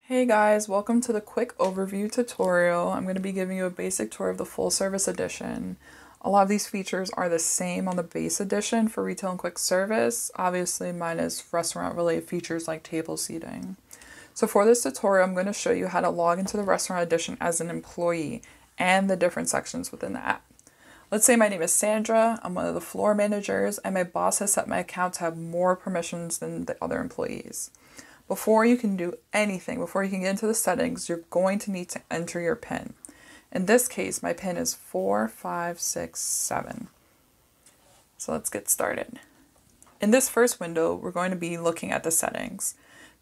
Hey guys, welcome to the quick overview tutorial. I'm going to be giving you a basic tour of the full service edition. A lot of these features are the same on the base edition for retail and quick service. Obviously mine is restaurant related features like table seating. So for this tutorial, I'm going to show you how to log into the restaurant edition as an employee and the different sections within the app. Let's say my name is Sandra, I'm one of the floor managers, and my boss has set my account to have more permissions than the other employees. Before you can do anything, before you can get into the settings, you're going to need to enter your PIN. In this case, my PIN is 4567. So let's get started. In this first window, we're going to be looking at the settings.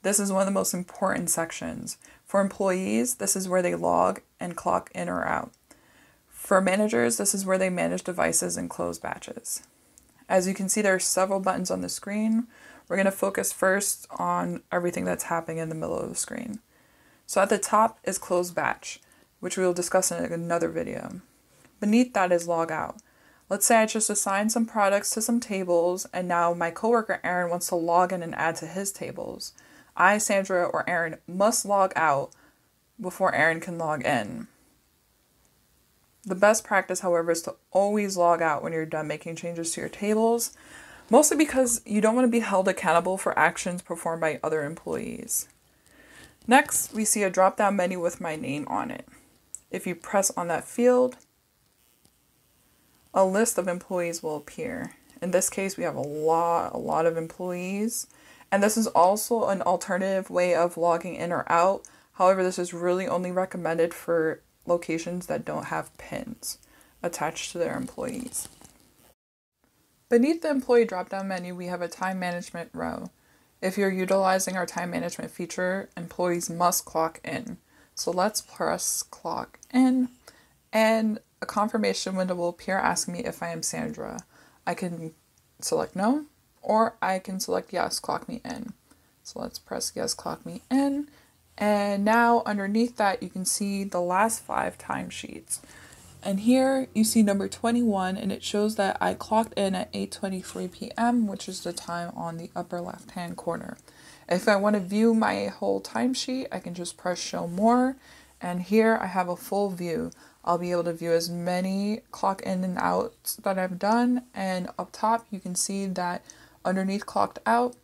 This is one of the most important sections. For employees, this is where they log and clock in or out. For managers, this is where they manage devices and close batches. As you can see, there are several buttons on the screen. We're going to focus first on everything that's happening in the middle of the screen. So at the top is close batch, which we will discuss in another video. Beneath that is log out. Let's say I just assigned some products to some tables, and now my coworker Aaron wants to log in and add to his tables. I, Sandra, or Aaron must log out before Aaron can log in. The best practice, however, is to always log out when you're done making changes to your tables, mostly because you don't want to be held accountable for actions performed by other employees. Next, we see a drop-down menu with my name on it. If you press on that field, a list of employees will appear. In this case, we have a lot of employees, and this is also an alternative way of logging in or out. However, this is really only recommended for locations that don't have PINs attached to their employees. Beneath the employee drop-down menu, we have a time management row. If you're utilizing our time management feature, employees must clock in. So let's press clock in, and a confirmation window will appear asking me if I am Sandra. I can select no, or I can select yes, clock me in. So let's press yes, clock me in. And now underneath that, you can see the last 5 timesheets. And here you see number 21, and it shows that I clocked in at 8:23 p.m., which is the time on the upper left-hand corner. If I want to view my whole timesheet, I can just press show more. And here I have a full view. I'll be able to view as many clock in and outs that I've done. And up top, you can see that underneath clocked out,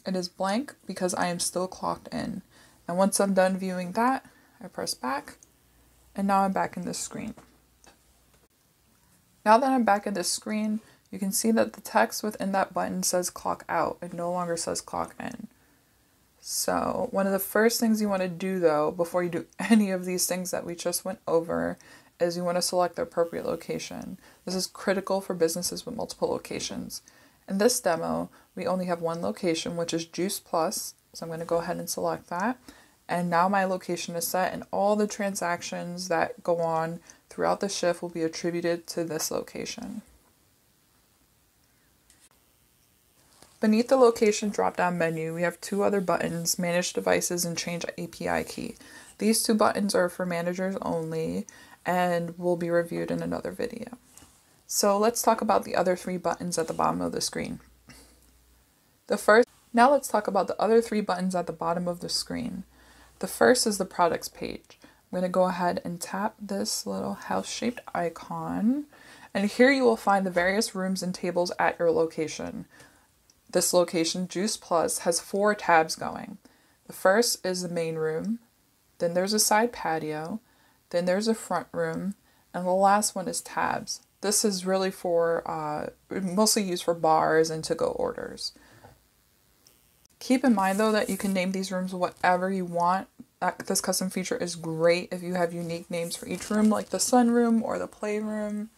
it is blank because I am still clocked in. And once I'm done viewing that, I press back, and now I'm back in this screen. Now that I'm back in this screen, you can see that the text within that button says clock out. It no longer says clock in. So one of the first things you want to do though, before you do any of these things that we just went over, is you want to select the appropriate location. This is critical for businesses with multiple locations. In this demo, we only have one location, which is Juice Plus. So I'm going to go ahead and select that. And now my location is set, and all the transactions that go on throughout the shift will be attributed to this location. Beneath the location drop-down menu, we have 2 other buttons, Manage Devices and Change API Key. These 2 buttons are for managers only and will be reviewed in another video. So let's talk about the other 3 buttons at the bottom of the screen. Now let's talk about the other 3 buttons at the bottom of the screen. The first is the products page. I'm going to go ahead and tap this little house-shaped icon, and here you will find the various rooms and tables at your location. This location, Juice Plus, has 4 tabs going. The first is the main room, then there's a side patio, then there's a front room, and the last one is tabs. This is really for, mostly used for bars and to-go orders. Keep in mind though that you can name these rooms whatever you want. This custom feature is great if you have unique names for each room, like the sunroom or the playroom.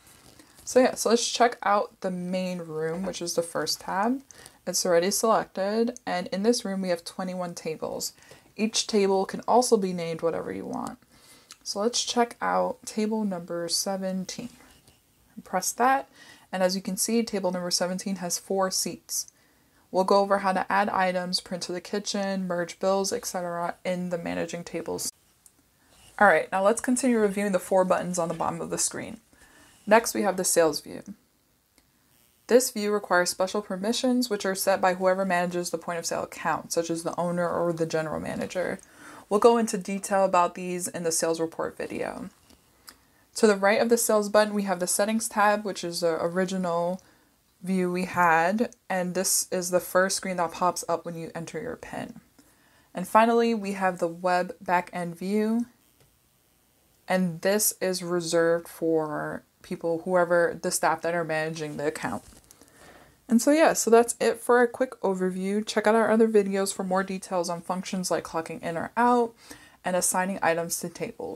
So yeah, so let's check out the main room, which is the first tab. It's already selected, and in this room we have 21 tables. Each table can also be named whatever you want. So let's check out table number 17. Press that, and as you can see, table number 17 has 4 seats. We'll go over how to add items, print to the kitchen, merge bills, etc. in the managing tables. Alright, now let's continue reviewing the 4 buttons on the bottom of the screen. Next, we have the sales view. This view requires special permissions, which are set by whoever manages the point of sale account, such as the owner or the general manager. We'll go into detail about these in the sales report video. To the right of the sales button, we have the settings tab, which is the original view we had, and this is the first screen that pops up when you enter your PIN. And finally, we have the web backend view, and this is reserved for people, whoever the staff that are managing the account. And so yeah, so that's it for a quick overview. Check out our other videos for more details on functions like clocking in or out and assigning items to tables.